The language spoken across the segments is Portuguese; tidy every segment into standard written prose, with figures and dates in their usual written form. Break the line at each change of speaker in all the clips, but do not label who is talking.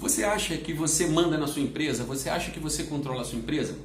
Você acha que você manda na sua empresa? Você acha que você controla a sua empresa?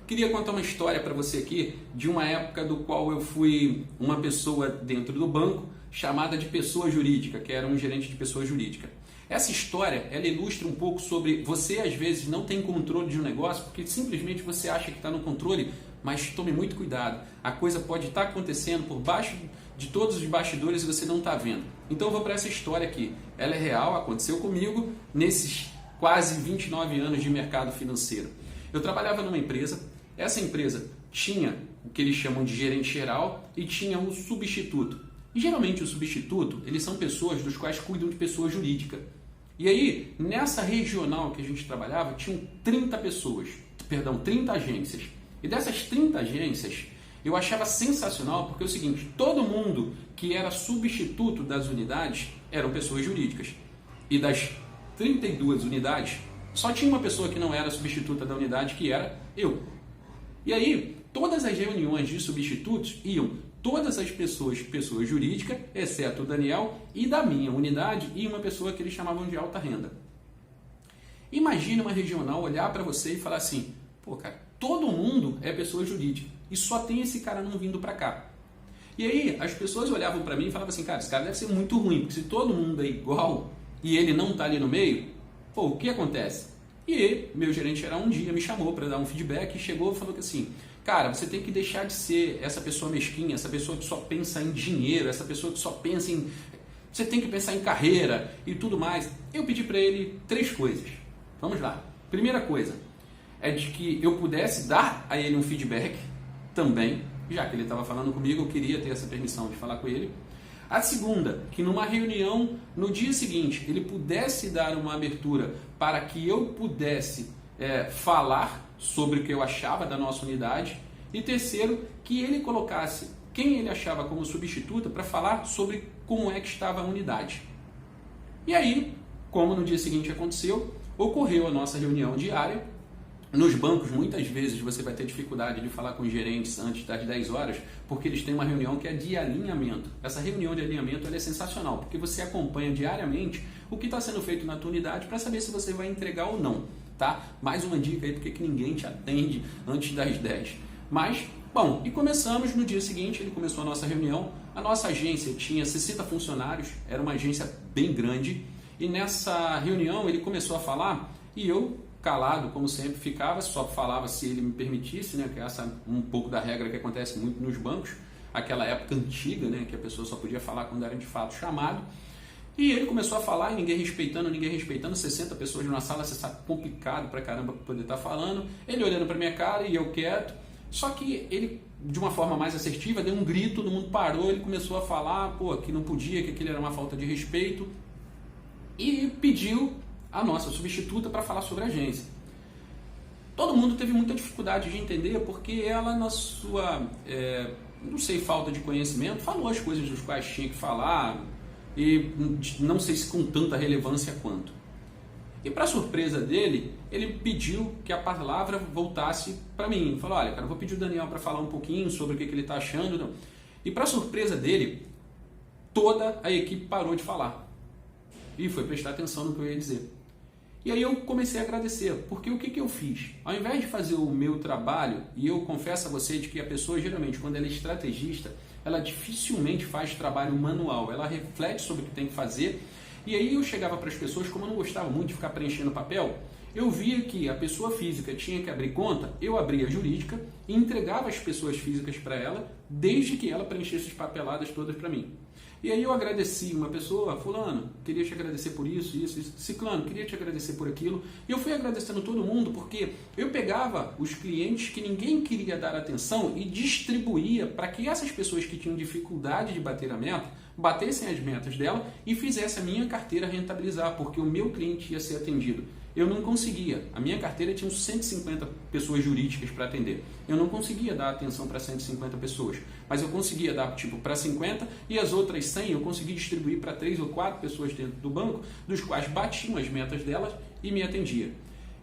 Queria contar uma história para você aqui de uma época do qual eu fui uma pessoa dentro do banco chamada de pessoa jurídica, que era um gerente de pessoa jurídica. Essa história, ela ilustra um pouco sobre você às vezes não tem controle de um negócio porque simplesmente você acha que está no controle, mas tome muito cuidado. A coisa pode estar acontecendo por baixo de todos os bastidores e você não está vendo. Então eu vou para essa história aqui. Ela é real, aconteceu comigo nesses quase 29 anos de mercado financeiro. Eu trabalhava numa empresa, essa empresa tinha o que eles chamam de gerente geral e tinha um substituto. E geralmente o substituto, eles são pessoas dos quais cuidam de pessoa jurídica. E aí, nessa regional que a gente trabalhava, tinham 30 agências. E dessas 30 agências, eu achava sensacional porque é o seguinte, todo mundo que era substituto das unidades eram pessoas jurídicas. E das 32 unidades, só tinha uma pessoa que não era substituta da unidade, que era eu. E aí, todas as reuniões de substitutos iam todas as pessoas jurídicas, exceto o Daniel, e da minha unidade, e uma pessoa que eles chamavam de alta renda. Imagina uma regional olhar para você e falar assim, pô, cara, todo mundo é pessoa jurídica, e só tem esse cara não vindo para cá. E aí, as pessoas olhavam para mim e falavam assim, cara, esse cara deve ser muito ruim, porque se todo mundo é igual, e ele não está ali no meio, pô, o que acontece? E meu gerente geral um dia me chamou para dar um feedback e chegou e falou que assim, cara, você tem que deixar de ser essa pessoa mesquinha, essa pessoa que só pensa em dinheiro, essa pessoa que só pensa em... Você tem que pensar em carreira e tudo mais. Eu pedi para ele 3 coisas. Vamos lá. Primeira coisa é de que eu pudesse dar a ele um feedback também, já que ele estava falando comigo, eu queria ter essa permissão de falar com ele. A segunda, que numa reunião no dia seguinte ele pudesse dar uma abertura para que eu pudesse falar sobre o que eu achava da nossa unidade. E terceiro, que ele colocasse quem ele achava como substituta para falar sobre como é que estava a unidade. E aí, como no dia seguinte aconteceu, ocorreu a nossa reunião diária. Nos bancos, muitas vezes, você vai ter dificuldade de falar com os gerentes antes das 10 horas, porque eles têm uma reunião que é de alinhamento. Essa reunião de alinhamento ela é sensacional, porque você acompanha diariamente o que está sendo feito na tua unidade para saber se você vai entregar ou não. Tá? Mais uma dica aí, porque que ninguém te atende antes das 10. Mas, bom, e começamos no dia seguinte, ele começou a nossa reunião. A nossa agência tinha 60 funcionários, era uma agência bem grande, e nessa reunião ele começou a falar e eu, calado, como sempre, ficava, só falava se ele me permitisse, né? Que essa é um pouco da regra que acontece muito nos bancos, aquela época antiga, né? Que a pessoa só podia falar quando era de fato chamado. E ele começou a falar e ninguém respeitando, 60 pessoas numa sala, você sabe, complicado pra caramba poder estar falando. Ele olhando pra minha cara e eu quieto. Só que ele, de uma forma mais assertiva, deu um grito, todo mundo parou, ele começou a falar, pô, que não podia, que aquilo era uma falta de respeito. E pediu a nossa substituta para falar sobre a agência. Todo mundo teve muita dificuldade de entender porque ela, na sua, não sei, falta de conhecimento, falou as coisas dos quais tinha que falar e não sei se com tanta relevância quanto. E para surpresa dele, ele pediu que a palavra voltasse para mim. Ele falou, olha, cara, eu vou pedir o Daniel para falar um pouquinho sobre o que ele está achando. E para surpresa dele, toda a equipe parou de falar e foi prestar atenção no que eu ia dizer. E aí eu comecei a agradecer, porque o que eu fiz? Ao invés de fazer o meu trabalho, e eu confesso a você de que a pessoa geralmente, quando ela é estrategista, ela dificilmente faz trabalho manual, ela reflete sobre o que tem que fazer, e aí eu chegava para as pessoas, como eu não gostava muito de ficar preenchendo papel, eu via que a pessoa física tinha que abrir conta, eu abria a jurídica e entregava as pessoas físicas para ela, desde que ela preenchesse as papeladas todas para mim. E aí eu agradeci uma pessoa, fulano, queria te agradecer por isso, ciclano, queria te agradecer por aquilo. E eu fui agradecendo todo mundo porque eu pegava os clientes que ninguém queria dar atenção e distribuía para que essas pessoas que tinham dificuldade de bater a meta, batessem as metas dela e fizesse a minha carteira rentabilizar, porque o meu cliente ia ser atendido. Eu não conseguia. A minha carteira tinha 150 pessoas jurídicas para atender. Eu não conseguia dar atenção para 150 pessoas, mas eu conseguia dar tipo para 50 e as outras 100 eu consegui distribuir para 3 ou 4 pessoas dentro do banco, dos quais batiam as metas delas e me atendia.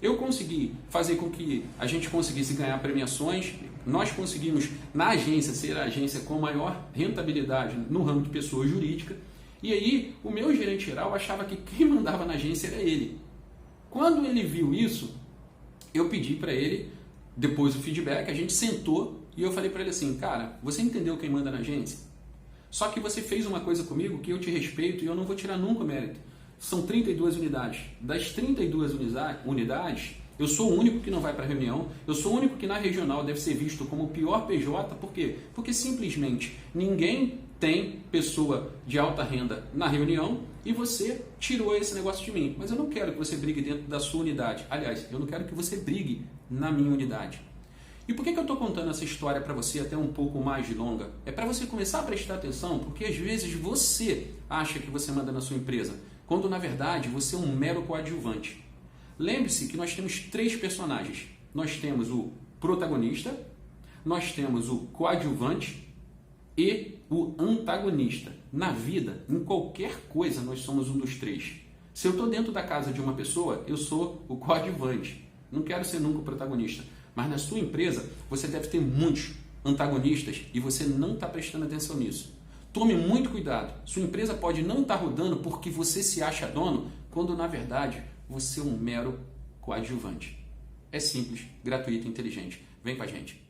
Eu consegui fazer com que a gente conseguisse ganhar premiações, nós conseguimos na agência ser a agência com maior rentabilidade no ramo de pessoa jurídica, e aí o meu gerente geral achava que quem mandava na agência era ele. Quando ele viu isso, eu pedi para ele, depois o feedback, a gente sentou e eu falei para ele assim, cara, você entendeu quem manda na agência? Só que você fez uma coisa comigo que eu te respeito e eu não vou tirar nunca o mérito. São 32 unidades. Das 32 unidades, eu sou o único que não vai para a reunião, eu sou o único que na regional deve ser visto como o pior PJ, por quê? Porque simplesmente ninguém tem pessoa de alta renda na reunião e você tirou esse negócio de mim. Mas eu não quero que você brigue dentro da sua unidade. Aliás, eu não quero que você brigue na minha unidade. E por que eu estou contando essa história para você até um pouco mais longa? É para você começar a prestar atenção, porque às vezes você acha que você manda na sua empresa, quando na verdade você é um mero coadjuvante. Lembre-se que nós temos 3 personagens. Nós temos o protagonista, nós temos o coadjuvante e o antagonista. Na vida, em qualquer coisa, nós somos um dos 3. Se eu estou dentro da casa de uma pessoa, eu sou o coadjuvante. Não quero ser nunca o protagonista. Mas na sua empresa, você deve ter muitos antagonistas e você não está prestando atenção nisso. Tome muito cuidado. Sua empresa pode não estar rodando porque você se acha dono, quando na verdade você é um mero coadjuvante. É simples, gratuito e inteligente. Vem com a gente.